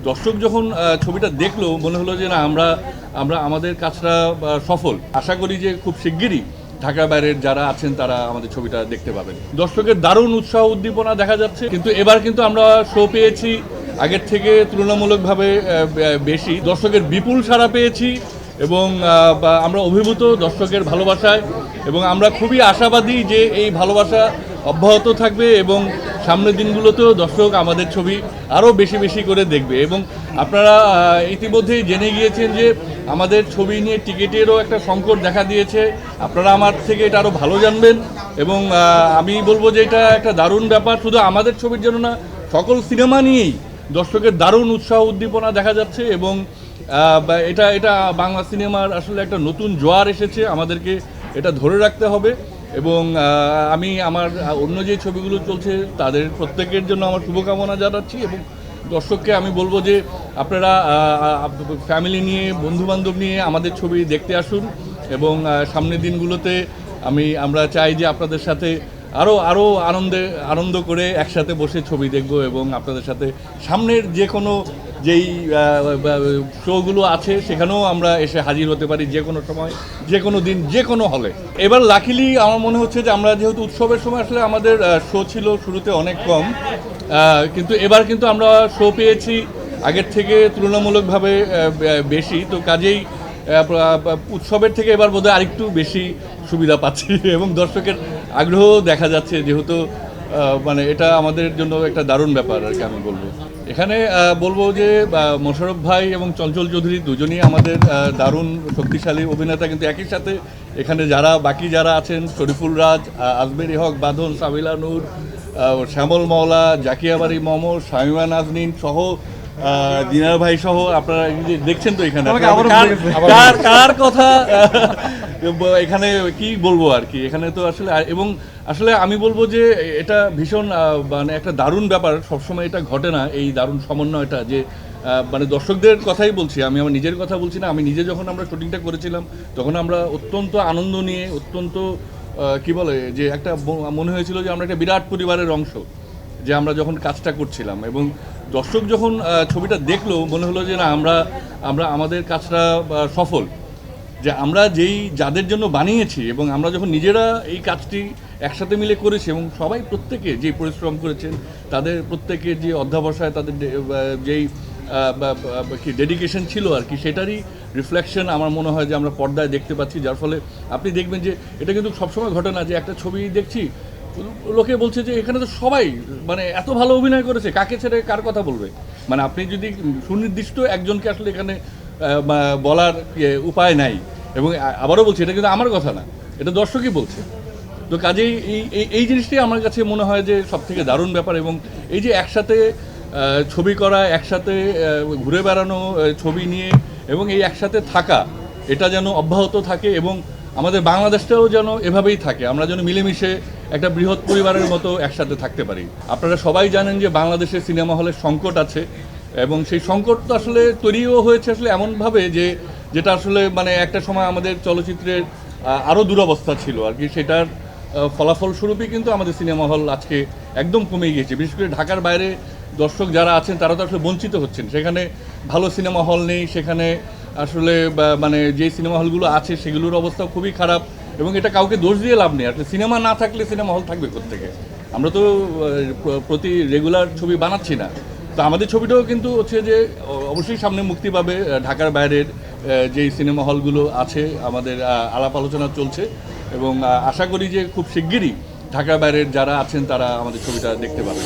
দর্শক যখন ছবিটা দেখলো মনে হলো যে না আমরা আমরা আমাদের কাজটা সফল। আশা করি যে খুব শিগগিরই ঢাকার বাইরের যারা আছেন তারা আমাদের ছবিটা দেখতে পাবেন। দর্শকের দারুণ উৎসাহ উদ্দীপনা দেখা যাচ্ছে, কিন্তু এবার কিন্তু আমরা শো পেয়েছি আগের থেকে তুলনামূলকভাবে বেশি। দর্শকের বিপুল সাড়া পেয়েছি এবং আমরা অভিভূত দর্শকের ভালোবাসায়, এবং আমরা খুবই আশাবাদী যে এই ভালোবাসা অব্যাহত থাকবে এবং সামনের দিনগুলোতেও দর্শক আমাদের ছবি আরও বেশি বেশি করে দেখবে। এবং আপনারা ইতিমধ্যেই জেনে গিয়েছেন যে আমাদের ছবি নিয়ে টিকিটেরও একটা সংকট দেখা দিয়েছে। আপনারা আমার থেকে এটা আরও ভালো জানবেন, এবং আমি বলবো যে এটা একটা দারুণ ব্যাপার। শুধু আমাদের ছবির জন্য না, সকল সিনেমা নিয়েই দর্শকের দারুণ উৎসাহ উদ্দীপনা দেখা যাচ্ছে, এবং এটা এটা বাংলা সিনেমার আসলে একটা নতুন জোয়ার এসেছে। আমাদেরকে এটা ধরে রাখতে হবে, এবং আমি আমার অন্য যে ছবিগুলো চলছে তাদের প্রত্যেকের জন্য আমার শুভকামনা জানাচ্ছি। এবং দর্শককে আমি বলবো যে আপনারা ফ্যামিলি নিয়ে, বন্ধুবান্ধব নিয়ে আমাদের ছবি দেখতে আসুন, এবং সামনের দিনগুলোতে আমরা চাই যে আপনাদের সাথে আরও আনন্দ করে একসাথে বসে ছবি দেখব, এবং আপনাদের সাথে সামনের যে কোনো যেই শোগুলো আছে সেখানেও আমরা এসে হাজির হতে পারি যে কোনো সময়, যে কোনো দিন, যে কোনো হলে। এবার লাকিলি আমার মনে হচ্ছে যে আমরা যেহেতু উৎসবের সময় আসলে আমাদের শো ছিল শুরুতে অনেক কম, কিন্তু এবার কিন্তু আমরা শো পেয়েছি আগের থেকে তুলনামূলকভাবে বেশি। তো কাজেই উৎসবের থেকে এবার বোধহয় আরেকটু বেশি সুবিধা পাচ্ছি, এবং দর্শকের আগ্রহ দেখা যাচ্ছে, যেহেতু মানে এটা আমাদের জন্য একটা দারুণ ব্যাপার আর কি। আমি বলবো এখানে বলবো যে মোশাররফ ভাই এবং চঞ্চল চৌধুরী দুজনই আমাদের দারুণ শক্তিশালী অভিনেতা, কিন্তু একই সাথে এখানে বাকি যারা আছেন, শরীফুল রাজ, আজমেরি হক বাঁধন, সাবিলা নূর, শ্যামল মওলা, জাকিয়া বাড়ি মম, শামিমা নাজনীন সহ, দিনার ভাই সহ, আপনারা দেখছেন তো এখানে কার কথা এখানে কি বলবো আর কি। এখানে তো আসলে, এবং আসলে আমি বলবো যে এটা ভীষণ মানে একটা দারুণ ব্যাপার। সবসময় এটা ঘটে না, এই দারুণ সমন্বয়টা, যে মানে দর্শকদের কথাই বলছি, আমি আমার নিজের কথা বলছি না। আমি নিজে যখন আমরা শুটিংটা করেছিলাম তখন আমরা অত্যন্ত আনন্দ নিয়ে, অত্যন্ত কি বলে যে একটা মনে হয়েছিল যে আমরা একটা বিরাট পরিবারের অংশ, যে আমরা যখন কাজটা করছিলাম। এবং দর্শক যখন ছবিটা দেখলো মনে হলো যে না আমরা আমরা আমাদের কাজটা সফল, যে আমরা যাদের জন্য বানিয়েছি, এবং আমরা যখন নিজেরা এই কাজটি একসাথে মিলে করেছি, এবং সবাই প্রত্যেকে যে পরিশ্রম করেছেন, তাদের প্রত্যেকের যে অধ্যাবসায়, তাদের যেই কি ডেডিকেশন ছিল আর কি, সেটারই রিফ্লেকশন আমার মনে হয় যে আমরা পর্দায় দেখতে পাচ্ছি। যার ফলে আপনি দেখবেন যে এটা কিন্তু সবসময় ঘটে না যে একটা ছবি দেখছি, লোকে বলছে যে এখানে তো সবাই মানে এত ভালো অভিনয় করেছে, কাকে ছেড়ে কার কথা বলবে। মানে আপনি যদি সুনির্দিষ্ট একজনকে আসলে এখানে বলার উপায় নাই। এবং আবারও বলছি, এটা কিন্তু আমার কথা না, এটা দর্শকই বলছে। তো কাজেই এই জিনিসটাই আমার কাছে মনে হয় যে সবথেকে দারুণ ব্যাপার। এবং এই যে একসাথে ছবি করা, একসাথে ঘুরে বেড়ানো ছবি নিয়ে, এবং এই একসাথে থাকা, এটা যেন অব্যাহত থাকে, এবং আমাদের বাংলাদেশটাও যেন এভাবেই থাকে। আমরা যেন মিলেমিশে একটা বৃহৎ পরিবারের মতো একসাথে থাকতে পারি। আপনারা সবাই জানেন যে বাংলাদেশে সিনেমা হলের সংকট আছে, এবং সেই সংকট তো আসলে তৈরিও হয়েছে আসলে এমনভাবে যেটা আসলে মানে একটা সময় আমাদের চলচ্চিত্রের আরও দুরবস্থা ছিল আর কি। সেটার ফলাফল স্বরূপই কিন্তু আমাদের সিনেমা হল আজকে একদম কমে গিয়েছে। বিশেষ করে ঢাকার বাইরে দর্শক যারা আছেন তারা তো আসলে বঞ্চিত হচ্ছেন, সেখানে ভালো সিনেমা হল নেই, সেখানে আসলে মানে যে সিনেমা হলগুলো আছে সেগুলোর অবস্থা খুবই খারাপ। এবং এটা কাউকে দোষ দিয়ে লাভ নেই, আসলে সিনেমা না থাকলে সিনেমা হল থাকবে কোত্থেকে? আমরা তো প্রতি রেগুলার ছবি বানাচ্ছি না। তো আমাদের ছবিটাও কিন্তু হচ্ছে যে অবশ্যই সামনে মুক্তি পাবে। ঢাকার বাইরের যেই সিনেমা হলগুলো আছে আমাদের আলাপ আলোচনা চলছে, এবং আশা করি যে খুব শিগগিরই ঢাকার বাইরের যারা আছেন তারা আমাদের ছবিটা দেখতে পাবে।